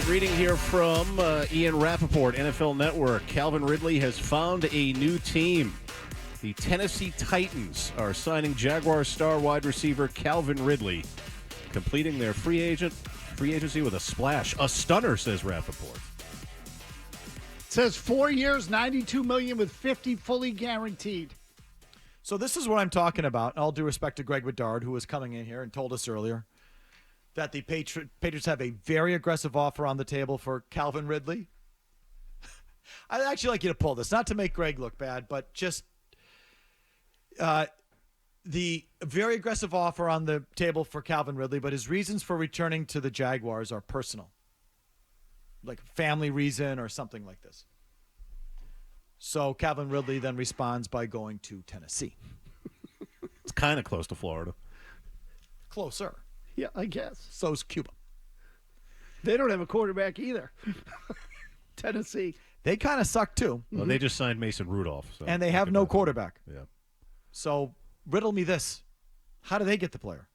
Reading here from Ian Rappaport, NFL Network. Calvin Ridley has found a new team. The Tennessee Titans are signing Jaguar star wide receiver Calvin Ridley, completing their free agency with a splash. A stunner, says Rappaport. It says 4 years, $92 million with $50 fully guaranteed. So this is what I'm talking about. All due respect to Greg Bedard, who was coming in here and told us earlier that the Patriots have a very aggressive offer on the table for Calvin Ridley. I'd actually like you to pull this, not to make Greg look bad, but just the very aggressive offer on the table for Calvin Ridley, but his reasons for returning to the Jaguars are personal, like family reason or something like this. So Calvin Ridley then responds by going to Tennessee. It's kind of close to Florida. Closer. Yeah, I guess. So's Cuba. They don't have a quarterback either. Tennessee. They kind of suck too. Well, they just signed Mason Rudolph. So and they have no quarterback. Yeah. So riddle me this. How do they get the player?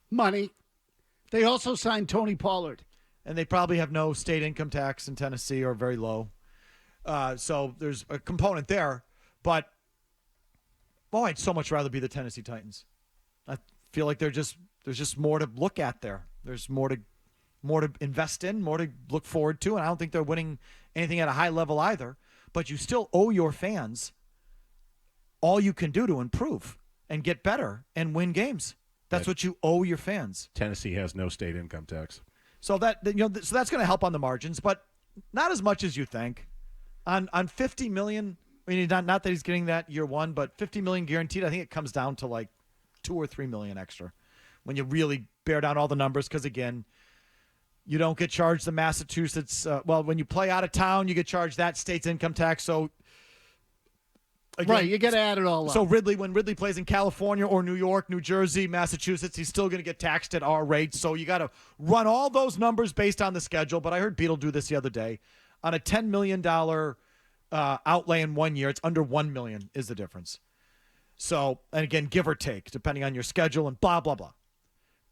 Money. They also signed Tony Pollard. And they probably have no state income tax in Tennessee or very low. So there's a component there. But, I'd so much rather be the Tennessee Titans. I feel like there's just more to look at there. There's more to invest in, more to look forward to, and I don't think they're winning anything at a high level either. But you still owe your fans all you can do to improve and get better and win games. That's what you owe your fans. Tennessee has no state income tax. So that's going to help on the margins, but not as much as you think. On $50 million, I mean, not that he's getting that year one, but $50 million guaranteed. I think it comes down to like $2 or $3 million extra when you really bear down all the numbers. Because again, you don't get charged the Massachusetts. When you play out of town, you get charged that state's income tax. So again, right, you got to add it all up. So when Ridley plays in California or New York, New Jersey, Massachusetts, he's still going to get taxed at our rate. So you got to run all those numbers based on the schedule. But I heard Beetle do this the other day. On a $10 million outlay in 1 year, it's under $1 million is the difference. So, and again, give or take, depending on your schedule and blah, blah, blah.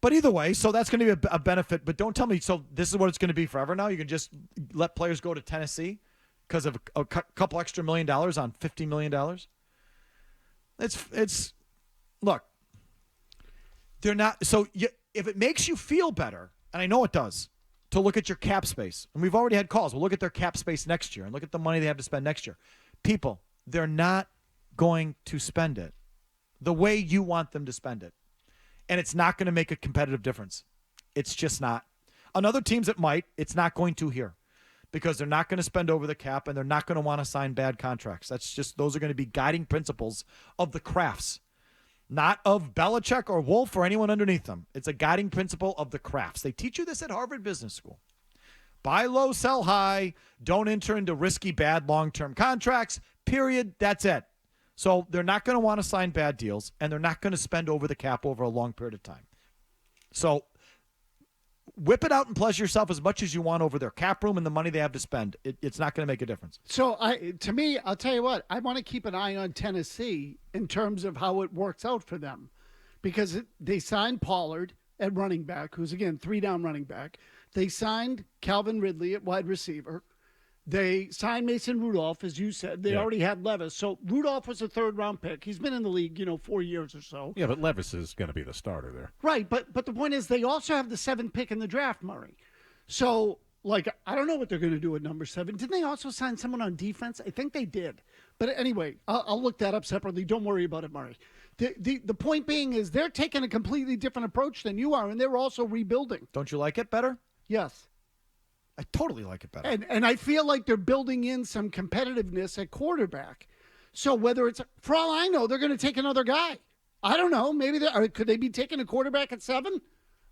But either way, so that's going to be a benefit. But don't tell me, so this is what it's going to be forever now? You can just let players go to Tennessee because of a couple extra $1 million on $50 million? It's look, they're not. So if it makes you feel better, and I know it does, to look at your cap space, and we've already had calls. We'll look at their cap space next year and look at the money they have to spend next year. People, they're not going to spend it the way you want them to spend it. And it's not going to make a competitive difference. It's just not. On other teams it might. It's not going to here because they're not going to spend over the cap and they're not going to want to sign bad contracts. Those are going to be guiding principles of the crafts. Not of Belichick or Wolf or anyone underneath them. It's a guiding principle of the crafts. They teach you this at Harvard Business School. Buy low, sell high. Don't enter into risky, bad long-term contracts. Period. That's it. So they're not going to want to sign bad deals, and they're not going to spend over the cap over a long period of time. So whip it out and pleasure yourself as much as you want over their cap room and the money they have to spend. It's not going to make a difference. So to me, I'll tell you what, I want to keep an eye on Tennessee in terms of how it works out for them because they signed Pollard at running back, who's, again, 3-down running back. They signed Calvin Ridley at wide receiver. They signed Mason Rudolph, as you said. They already had Levis. So Rudolph was a third-round pick. He's been in the league, 4 years or so. Yeah, but Levis is going to be the starter there. Right, but the point is they also have the 7th pick in the draft, Murray. So, I don't know what they're going to do at number 7. Didn't they also sign someone on defense? I think they did. But anyway, I'll look that up separately. Don't worry about it, Murray. The point being is they're taking a completely different approach than you are, and they're also rebuilding. Don't you like it better? Yes. I totally like it better. And I feel like they're building in some competitiveness at quarterback. So whether it's, for all I know, they're going to take another guy. I don't know. Maybe could they be taking a quarterback at 7?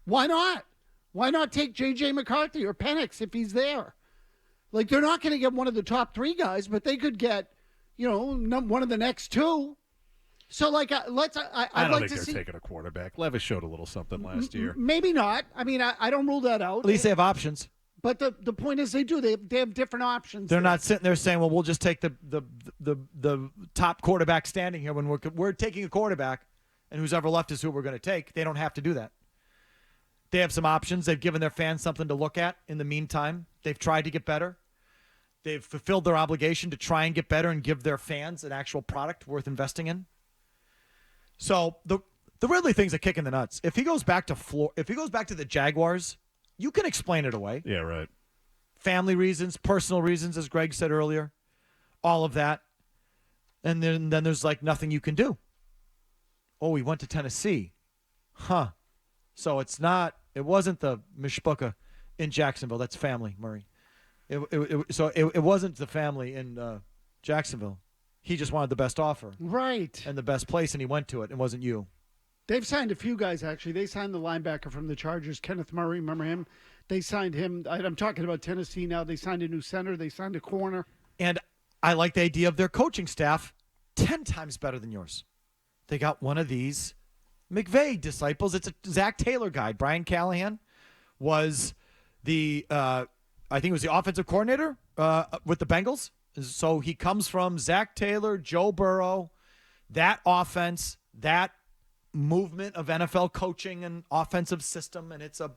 Why not? Why not take J.J. McCarthy or Penix if he's there? They're not going to get one of the top 3 guys, but they could get, one of the next 2. So, I'd I don't like think to they're see. taking a quarterback. Levis showed a little something last year. Maybe not. I mean, I don't rule that out. At least they have options. But the point is they do. They have different options. They're not sitting there saying, well, we'll just take the top quarterback standing here when we're taking a quarterback, and who's ever left is who we're going to take. They don't have to do that. They have some options. They've given their fans something to look at in the meantime. They've tried to get better. They've fulfilled their obligation to try and get better and give their fans an actual product worth investing in. So the Ridley thing's a kick in the nuts. If he goes back to the Jaguars, you can explain it away. Yeah, right. Family reasons, personal reasons, as Greg said earlier, all of that. And then there's like nothing you can do. Oh, he went to Tennessee. Huh. So it wasn't the Mishpucha in Jacksonville. That's family, Murray. It wasn't the family in Jacksonville. He just wanted the best offer. Right. And the best place, and he went to it. It wasn't you. They've signed a few guys, actually. They signed the linebacker from the Chargers, Kenneth Murray. Remember him? They signed him. I'm talking about Tennessee now. They signed a new center. They signed a corner. And I like the idea of their coaching staff 10 times better than yours. They got one of these McVay disciples. It's a Zach Taylor guy. Brian Callahan was the, I think it was the offensive coordinator with the Bengals. So he comes from Zach Taylor, Joe Burrow, that offense, that movement of NFL coaching and offensive system. And it's a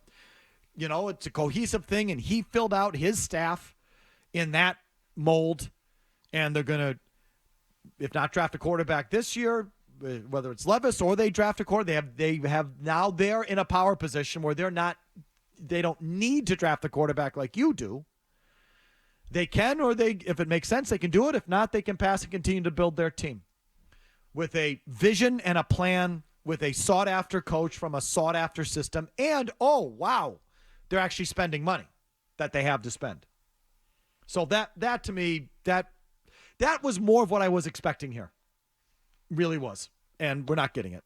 cohesive thing. And he filled out his staff in that mold. And they're going to, if not draft a quarterback this year, whether it's Levis or they draft a quarterback, they have now they're in a power position where they don't need to draft a quarterback like you do. They can, or if it makes sense, they can do it. If not, they can pass and continue to build their team with a vision and a plan, with a sought-after coach from a sought-after system. And, oh, wow, they're actually spending money that they have to spend. So that to me, that was more of what I was expecting here. Really was. And we're not getting it.